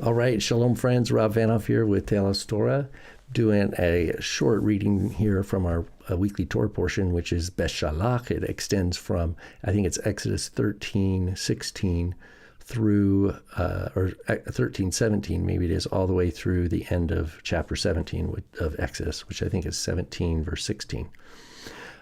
All right, shalom friends, Rob Vanoff here with TelosTorah, doing a short reading here from our weekly Torah portion, which is Beshalach. It extends from, I think it's Exodus 13:16 through, or 13:17, maybe it is, all the way through the end of chapter 17 of Exodus, which I think is 17 verse 16.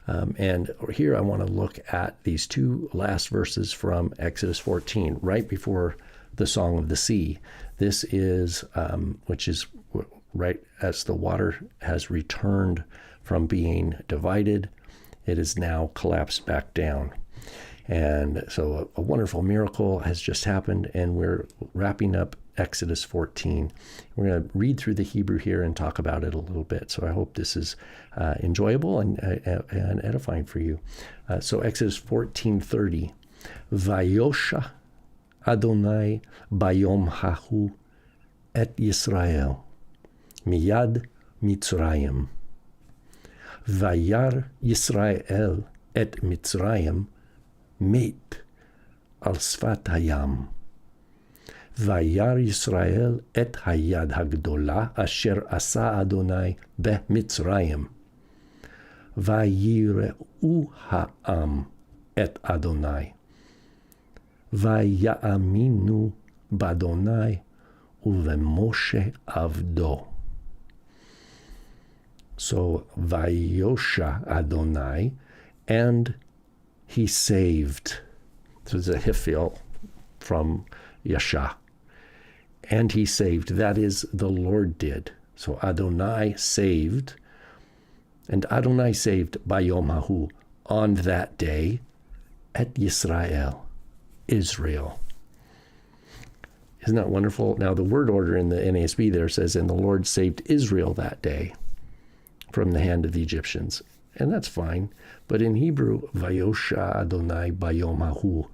And here I want to look at these two last verses from Exodus 14, right before the Song of the Sea. This is, which is right as the water has returned from being divided, it is now collapsed back down. And so a wonderful miracle has just happened, and we're wrapping up Exodus 14. We're going to read through the Hebrew here and talk about it a little bit. So I hope this is enjoyable and edifying for you. So Exodus 14:30, Vayosha Adonai bayom hahu et Yisrael miyad Mitzrayim. Vayar Yisrael et Mitzrayim met al sfat hayam. Vayar Yisrael et hayad hagdola asher asa Adonai b'Mitzrayim. Vayireu ha'am et Adonai. Vayaminu b'Adonai uveMoshe avdo. So Vayosha Adonai, and he saved. So there's a hifil from Yasha. And he saved, that is, the Lord did. So Adonai saved, and Adonai saved Bayom Hahu, on that day, at Yisrael, Israel. Isn't that wonderful? Now the word order in the NASB there says, and the Lord saved Israel that day from the hand of the Egyptians. And that's fine. But in Hebrew, Vayosha Adonai Bayom Hahu,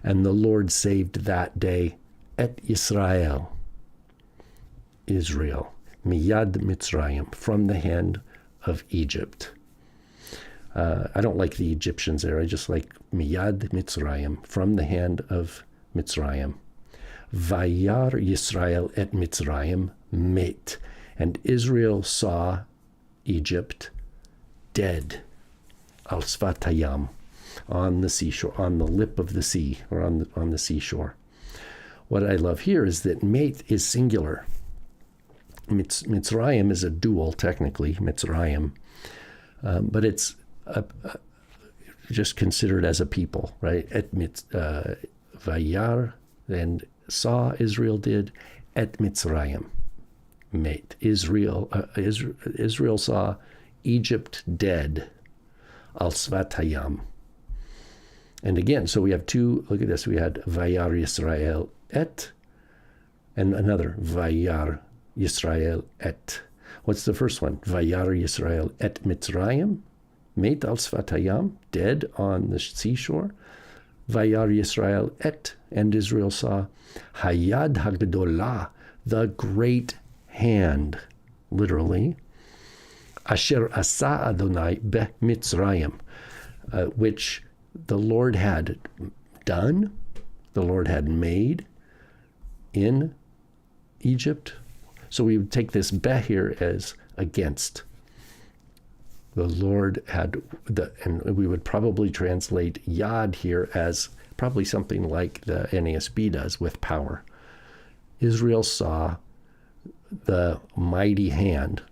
and the Lord saved that day at Yisrael, Israel, Miyad Mitzrayim, from the hand of Egypt. I don't like the Egyptians there. I just like Miyad Mitzrayim, from the hand of Mitzrayim. Vayar Yisrael et Mitzrayim met. And Israel saw Egypt dead, al sfat hayam, on the seashore, on the lip of the sea, or on the seashore. What I love here is that met is singular. Mitzrayim is a dual, technically, Mitzrayim, but it's just considered as a people, right? Et Vayar, and saw Israel did, et Mitzrayim met. Israel saw Egypt dead, al svat hayam. And again, so we have two, look at this, we had Vayar Yisrael et, and another Vayar Yisrael et. What's the first one? Vayar Yisrael et Mitzrayim, met al svat hayam, dead on the seashore. Vayar Yisrael et, and Israel saw Hayad Hagdolah, the great hand, literally, Asher asa Adonai b'Mitzrayim, which the Lord had done, the Lord had made in Egypt. So we would take this be here as against. The Lord had, and we would probably translate yad here as probably something like the NASB does, with power. Israel saw the mighty hand,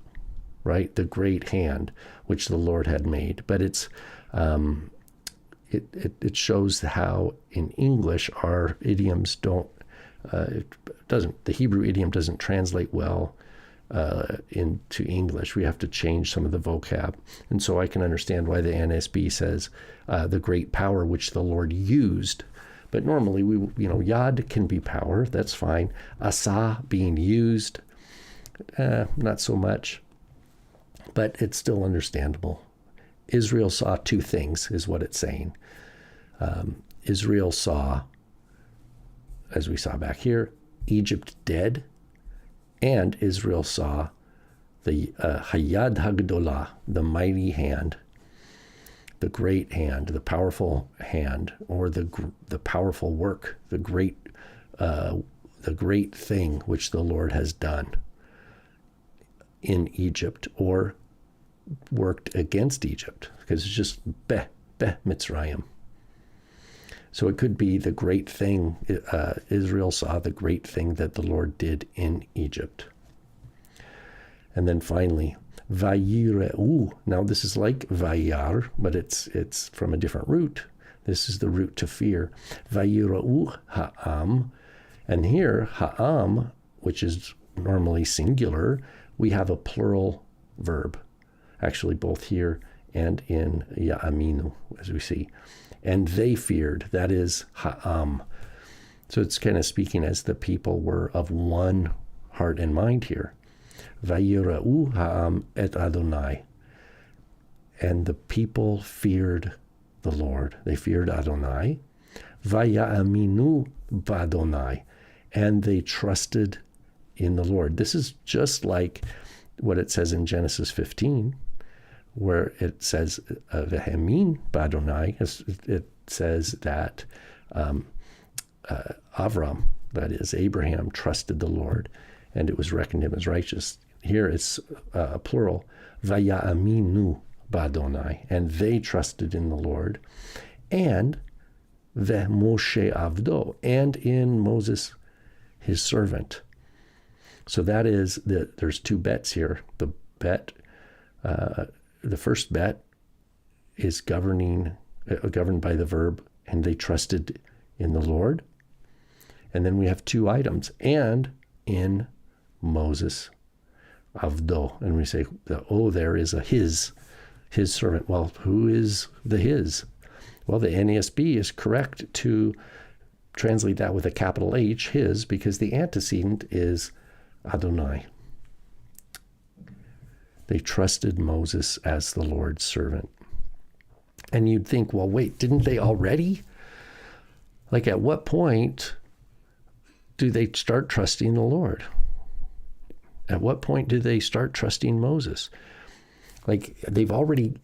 right? The great hand, which the Lord had made. But it's, it shows how in English our idioms don't, the Hebrew idiom doesn't translate well into English. We have to change some of the vocab. And so I can understand why the NSB says the great power which the Lord used. But normally, yad can be power, that's fine. Asa being used, not so much. But it's still understandable. Israel saw two things, is what it's saying. Israel saw, as we saw back here, Egypt dead, and Israel saw the Hayad Hagdolah, the mighty hand, the great hand, the powerful hand, or the powerful work, the great the great thing which the Lord has done in Egypt, or worked against Egypt, because it's just Beh Mitzrayim. So it could be the great thing. Israel saw the great thing that the Lord did in Egypt. And then finally, Vayireu. Now this is like Vayar, but it's from a different root. This is the root to fear. Vayireu ha'am. And here, ha'am, which is normally singular, we have a plural verb. Actually, both here and in Ya'aminu, as we see. And they feared, that is ha'am. So it's kind of speaking as the people were of one heart and mind here. Vayireu ha'am et Adonai. And the people feared the Lord. They feared Adonai. Vaya'aminu b'Adonai. And they trusted in the Lord. This is just like what it says in Genesis 15, where it says, Vehemin b'Adonai. It says that Avram, that is Abraham, trusted the Lord, and it was reckoned him as righteous. Here it's plural, Vaya'aminu b'Adonai, and they trusted in the Lord, and Moshe avdo, and in Moses, his servant. So that is there's two bets here. The bet, the first bet is governed by the verb, and they trusted in the Lord. And then we have two items, and in Moses avdo, and we say, there is a his servant. Well, who is the his? Well, the NASB is correct to translate that with a capital H, his, because the antecedent is Adonai. They trusted Moses as the Lord's servant. And you'd think, well, wait, didn't they already? Like, at what point do they start trusting the Lord? At what point do they start trusting Moses? Like, they already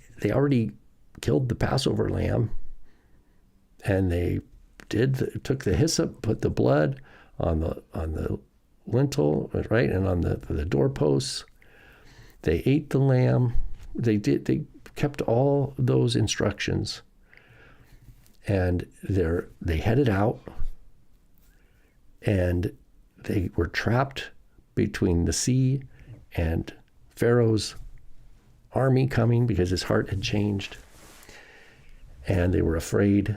killed the Passover lamb, and they took the hyssop, put the blood on the lintel, right, and on the doorposts. They ate the lamb. They kept all those instructions, and they headed out, and they were trapped between the sea and Pharaoh's army coming, because his heart had changed, and they were afraid,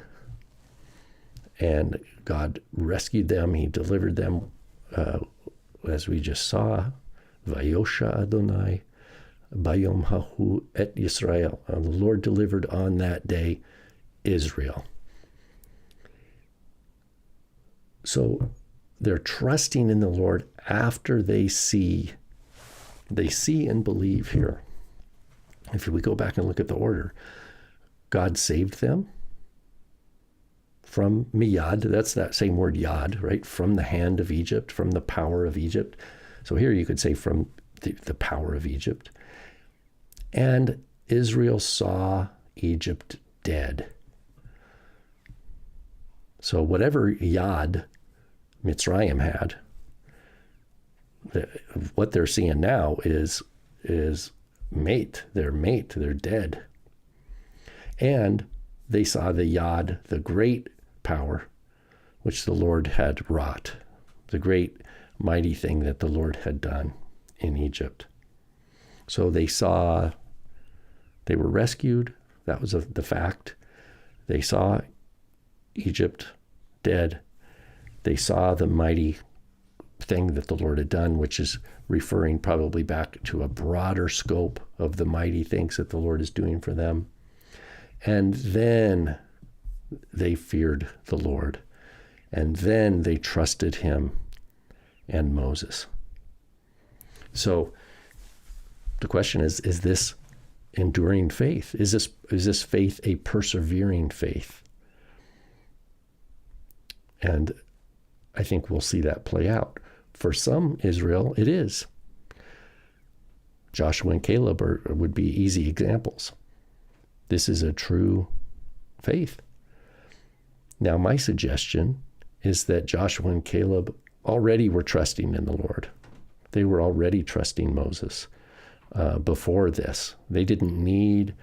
and God rescued them. He delivered them, as we just saw, Vayosha Adonai Bayom Hahu et Yisrael. The Lord delivered on that day Israel. So they're trusting in the Lord after they see and believe here. If we go back and look at the order, God saved them from miyad, that's that same word yad, right? From the hand of Egypt, from the power of Egypt. So here you could say from the power of Egypt. And Israel saw Egypt dead. So whatever yad Mitzrayim had, what they're seeing now is mate. They're dead. And they saw the yad, the great power, which the Lord had wrought, the great mighty thing that the Lord had done in Egypt. So they were rescued. That was the fact. They saw Egypt dead. They saw the mighty thing that the Lord had done, which is referring probably back to a broader scope of the mighty things that the Lord is doing for them. And then they feared the Lord. And then they trusted him and Moses. So the question is this enduring faith? Is this faith a persevering faith? And I think we'll see that play out. For some, Israel, it is. Joshua and Caleb would be easy examples. This is a true faith. Now, my suggestion is that Joshua and Caleb already were trusting in the Lord. They were already trusting Moses before this. They didn't need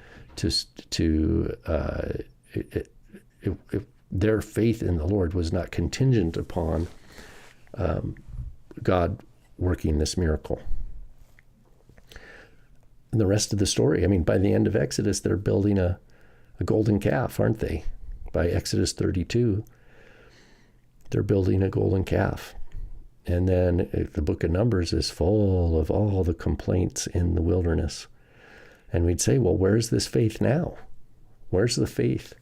their faith in the Lord was not contingent upon God working this miracle. And the rest of the story, I mean, by the end of Exodus, they're building a golden calf, aren't they? By Exodus 32, they're building a golden calf. And then the book of Numbers is full of all the complaints in the wilderness. And we'd say, well, where's this faith now? Where's the faith?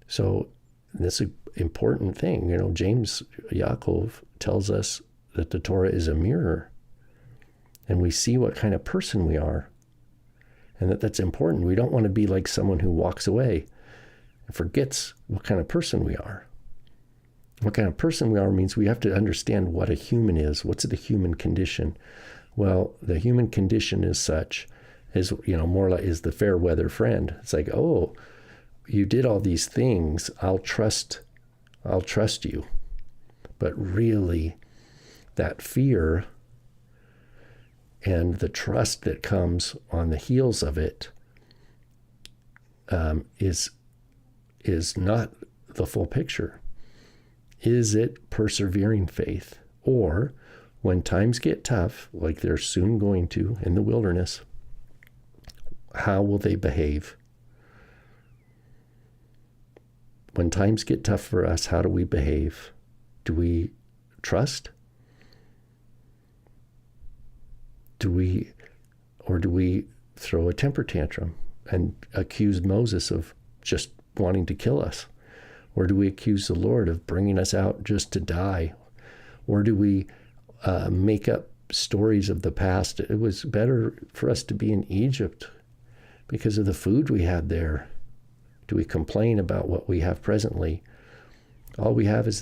So this is an important thing. You know, James Yaakov tells us that the Torah is a mirror. And we see what kind of person we are. And that's important. We don't want to be like someone who walks away and forgets what kind of person we are. What kind of person we are means we have to understand what a human is. What's the human condition? Well, the human condition is such, is, you know, more like is the fair weather friend. It's like, oh, you did all these things. I'll trust you. But really, that fear and the trust that comes on the heels of it is not the full picture. Is it persevering faith? Or when times get tough, like they're soon going to in the wilderness, how will they behave? When times get tough for us, how do we behave? Do we trust? Do we throw a temper tantrum and accuse Moses of just wanting to kill us? Or do we accuse the Lord of bringing us out just to die? Or do we make up stories of the past? It was better for us to be in Egypt because of the food we had there. Do we complain about what we have presently? All we have is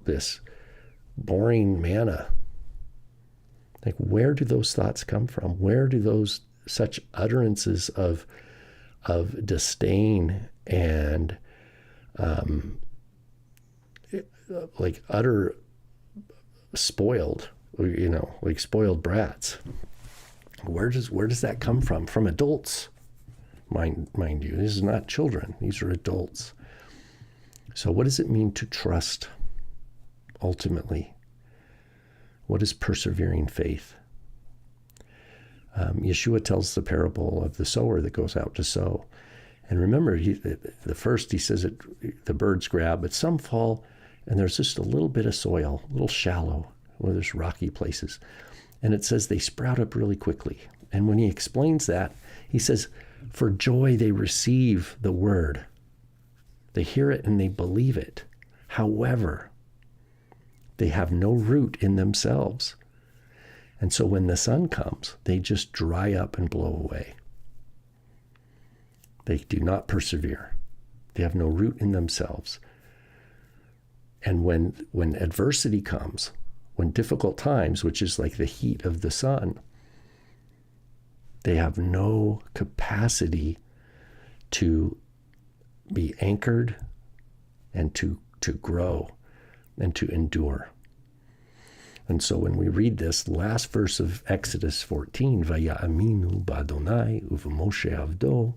this boring manna. Like, where do those thoughts come from? Where do those such utterances of disdain and like utter spoiled, you know, like spoiled brats? Where does that come from? From adults, mind you. This is not children. These are adults. So what does it mean to trust ultimately? What is persevering faith? Yeshua tells the parable of the sower that goes out to sow. And remember, the first he says the birds grab, but some fall, and there's just a little bit of soil, a little shallow, where there's rocky places. And it says they sprout up really quickly. And when he explains that, he says, for joy they receive the word. They hear it and they believe it. However, they have no root in themselves. And so when the sun comes, they just dry up and blow away. They do not persevere. They have no root in themselves. And when adversity comes, when difficult times, which is like the heat of the sun, they have no capacity to be anchored and to grow and to endure. And so when we read this last verse of Exodus 14, Vaya'aminu b'Adonai u'v'Moshe avdo,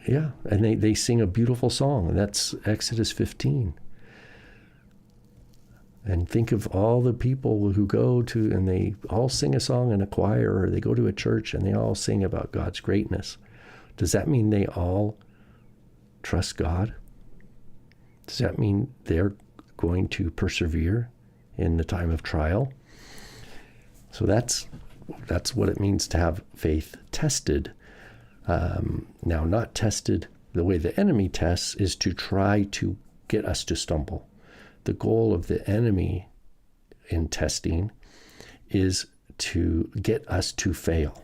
yeah, and they sing a beautiful song. That's Exodus 15. And think of all the people who go to, and they all sing a song in a choir, or they go to a church and they all sing about God's greatness. Does that mean they all trust God? Does that mean they're going to persevere in the time of trial? So that's what it means to have faith tested. Now, not tested the way the enemy tests is to try to get us to stumble. The goal of the enemy in testing is to get us to fail.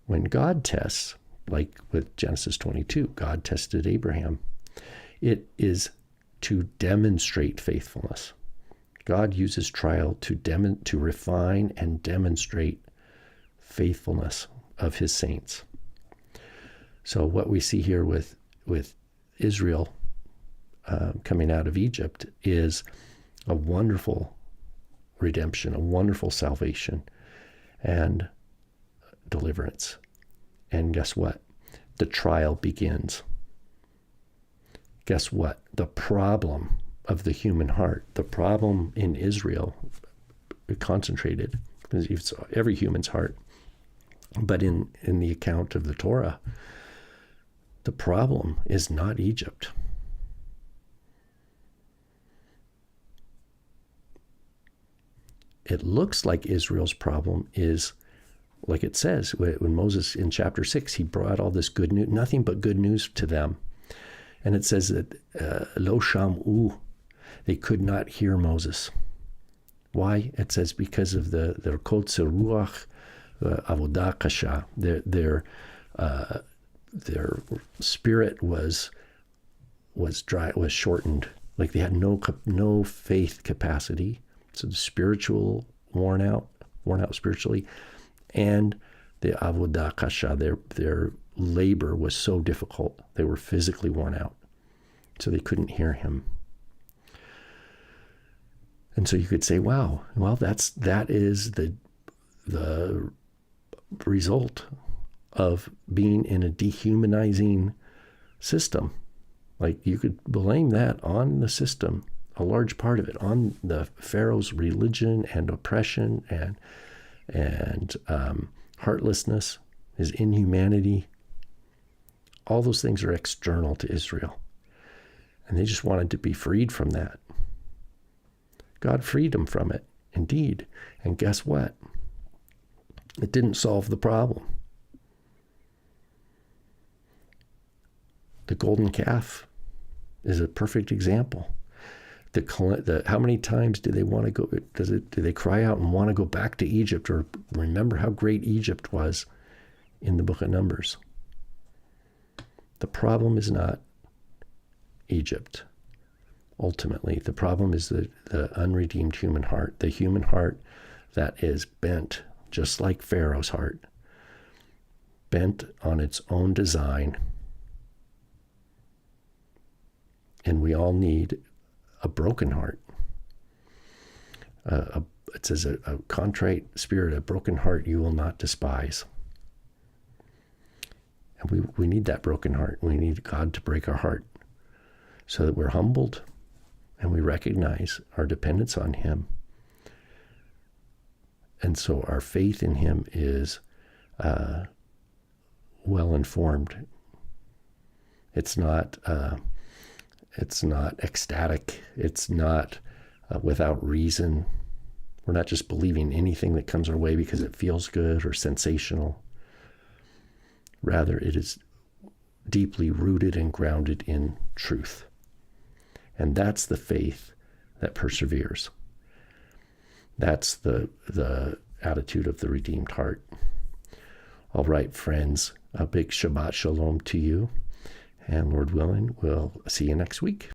When God tests, like with Genesis 22, God tested Abraham, it is to demonstrate faithfulness. God uses trial to refine and demonstrate faithfulness of his saints. So what we see here with Israel coming out of Egypt is a wonderful redemption, a wonderful salvation and deliverance. And guess what? The trial begins. Guess what? The problem of the human heart, the problem in Israel, concentrated, it's every human's heart, but in the account of the Torah, the problem is not Egypt. It looks like Israel's problem is, like it says, when Moses in chapter 6, he brought all this good news, nothing but good news to them. And it says that lo sham'u, they could not hear Moses. Why? It says because of their kotzer ruach avodah kasha. Their spirit was dry, was shortened. Like they had no faith capacity. So the spiritual worn out spiritually, and the avodah kasha, their labor was so difficult. They were physically worn out, so they couldn't hear him. And so you could say, wow, well, that is the result of being in a dehumanizing system. Like you could blame that on the system, a large part of it, on the Pharaoh's religion and oppression and heartlessness, his inhumanity. All those things are external to Israel. And they just wanted to be freed from that. God freed them from it, indeed. And guess what? It didn't solve the problem. The golden calf is a perfect example. How many times do they want to go? Do they cry out and want to go back to Egypt or remember how great Egypt was in the book of Numbers? The problem is not Egypt. Ultimately, the problem is the unredeemed human heart, the human heart that is bent, just like Pharaoh's heart, bent on its own design. And we all need a broken heart. It says a contrite spirit, a broken heart you will not despise. And we need that broken heart. We need God to break our heart so that we're humbled and we recognize our dependence on him. And so our faith in him is well informed. It's not ecstatic. It's not without reason. We're not just believing anything that comes our way because it feels good or sensational. Rather, it is deeply rooted and grounded in truth. And that's the faith that perseveres. That's the attitude of the redeemed heart. All right, friends, a big Shabbat Shalom to you. And Lord willing, we'll see you next week.